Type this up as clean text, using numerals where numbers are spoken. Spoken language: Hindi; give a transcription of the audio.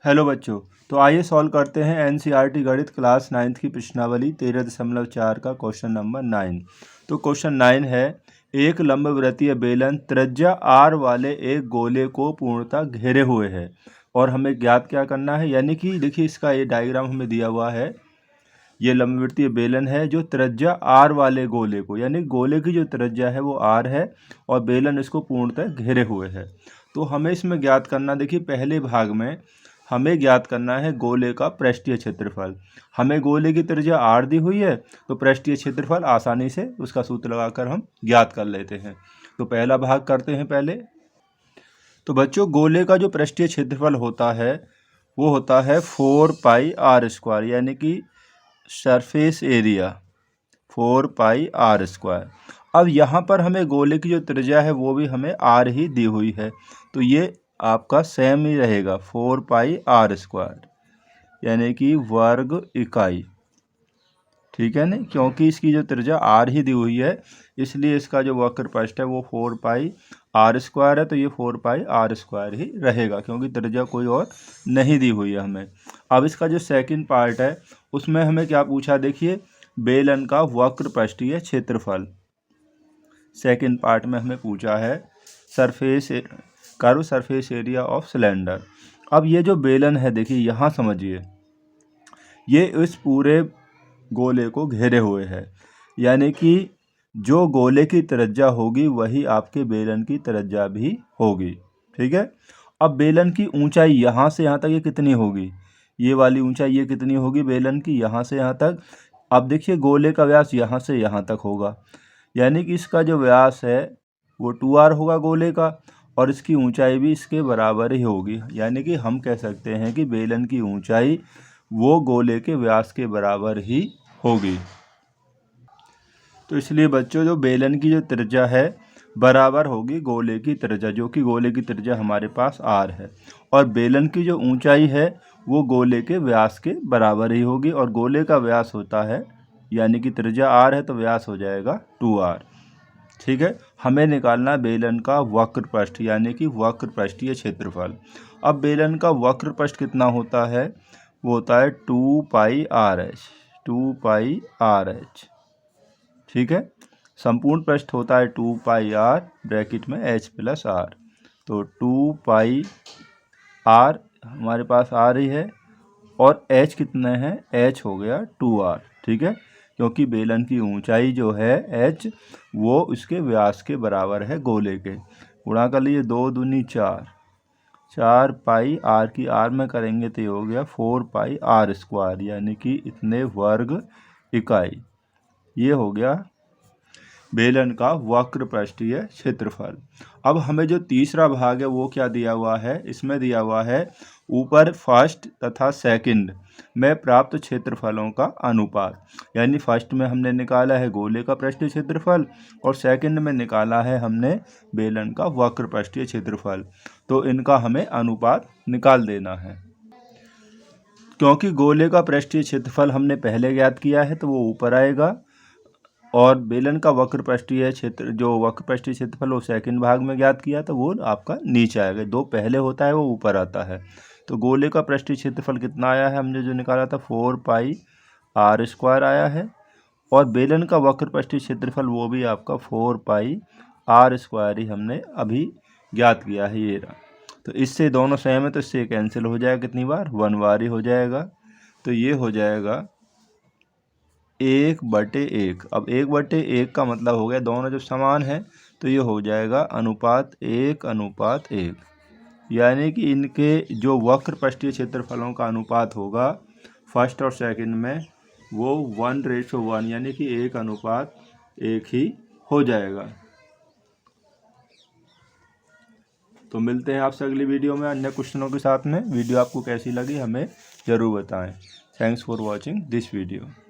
हेलो बच्चों, तो आइए सॉल्व करते हैं एनसीईआरटी गणित क्लास 9th की प्रश्नावली 13.4 का क्वेश्चन नंबर 9। तो क्वेश्चन 9 है, एक लंबवृत्तीय बेलन त्रिज्या आर वाले एक गोले को पूर्णतः घेरे हुए है और हमें ज्ञात क्या करना है। यानी कि देखिए इसका ये डायग्राम हमें दिया हुआ है। ये लंबवृत्तीय बेलन है जो त्रिज्या आर वाले गोले को, यानी गोले की जो त्रिज्या है वो आर है और बेलन इसको पूर्णतः घेरे हुए है। तो हमें इसमें ज्ञात करना, देखिए पहले भाग में हमें ज्ञात करना है गोले का पृष्ठीय क्षेत्रफल। हमें गोले की त्रिज्या आर दी हुई है तो पृष्ठीय क्षेत्रफल आसानी से उसका सूत्र लगाकर हम ज्ञात कर लेते हैं। तो पहला भाग करते हैं पहले। तो बच्चों, गोले का जो पृष्ठीय क्षेत्रफल होता है वो होता है 4πr², यानी कि सरफेस एरिया 4πr²। अब यहाँ पर हमें गोले की जो त्रिज्या है वो भी हमें आर ही दी हुई है, तो ये आपका सेम ही रहेगा 4πr², यानी कि वर्ग इकाई। ठीक है ना, क्योंकि इसकी जो त्रिज्या आर ही दी हुई है इसलिए इसका जो वक्र पृष्ठ है वो 4πr² है, तो ये 4πr² ही रहेगा क्योंकि त्रिज्या कोई और नहीं दी हुई है हमें। अब इसका जो सेकंड पार्ट है उसमें हमें क्या पूछा, देखिए बेलन का वक्र पृष्ठीय क्षेत्रफल। सेकंड पार्ट में हमें पूछा है curve surface area of cylinder. अब ये जो बेलन है देखिए यहाँ समझिए, ये इस पूरे गोले को घेरे हुए है, यानी कि जो गोले की त्रिज्या होगी वही आपके बेलन की त्रिज्या भी होगी। ठीक है। अब बेलन की ऊंचाई यहाँ से यहाँ तक ये कितनी होगी, ये वाली ऊंचाई ये कितनी होगी बेलन की, यहाँ से यहाँ तक। अब देखिए गोले का व्यास यहाँ से यहाँ तक होगा, यानी कि इसका जो व्यास है वो 2r होगा गोले का और इसकी ऊंचाई भी इसके बराबर ही होगी। यानी कि हम कह सकते हैं कि बेलन की ऊंचाई वो गोले के व्यास के बराबर ही होगी। तो इसलिए बच्चों, जो बेलन की जो त्रिज्या है बराबर होगी गोले की त्रिज्या, जो कि गोले की त्रिज्या हमारे पास r है, और बेलन की जो ऊंचाई है वो गोले के व्यास के बराबर ही होगी। और गोले का व्यास होता है, यानी कि त्रिज्या r है तो व्यास हो जाएगा 2r। ठीक है। हमें निकालना बेलन का वक्र पृष्ठ, यानी कि वक्र पृष्ठीय क्षेत्रफल। अब बेलन का वक्र पृष्ठ कितना होता है, वो होता है 2πrh, 2πrh। ठीक है। संपूर्ण पृष्ठ होता है 2πr ब्रैकेट में h+r, तो 2πr हमारे पास r ही है और h कितने हैं, h हो गया 2r। ठीक है, क्योंकि बेलन की ऊंचाई जो है h वो उसके व्यास के बराबर है गोले के। गुणा कर लीजिए, 2 दूनी 4, 4πr की r में करेंगे तो ये हो गया 4πr², यानी कि इतने वर्ग इकाई। ये हो गया बेलन का वक्र पृष्ठीय क्षेत्रफल। अब हमें जो तीसरा भाग है वो क्या दिया हुआ है, इसमें दिया हुआ है ऊपर फर्स्ट तथा सेकंड में प्राप्त क्षेत्रफलों का अनुपात। यानी फर्स्ट में हमने निकाला है गोले का पृष्ठीय क्षेत्रफल और सेकंड में निकाला है हमने बेलन का वक्र पृष्ठीय क्षेत्रफल, तो इनका हमें अनुपात निकाल देना है। क्योंकि गोले का पृष्ठीय क्षेत्रफल हमने पहले ज्ञात किया है तो वो ऊपर आएगा और बेलन का वक्र पृष्ठीय क्षेत्रफल वो सेकंड भाग में ज्ञात किया तो वो आपका नीचे आएगा। 2 पहले होता है वो ऊपर आता है। तो गोले का पृष्ठीय क्षेत्रफल कितना आया है, हमने जो निकाला था 4πr² आया है, और बेलन का वक्र पृष्ठीय क्षेत्रफल वो भी आपका 4πr² ही हमने अभी ज्ञात किया है, ये रहा। तो इससे दोनों सेम है तो इससे कैंसिल हो जाएगा, कितनी बार, 1 बार ही हो जाएगा। तो ये हो जाएगा 1/1। अब 1/1 का मतलब हो गया दोनों जब समान है तो ये हो जाएगा अनुपात 1:1, यानी कि इनके जो वक्र पृष्ठीय क्षेत्रफलों का अनुपात होगा फर्स्ट और सेकंड में वो 1:1, यानी कि 1:1 ही हो जाएगा। तो मिलते हैं आपसे अगली वीडियो में अन्य क्वेश्चनों के साथ में। वीडियो आपको कैसी लगी हमें ज़रूर बताएं। Thanks for watching this video.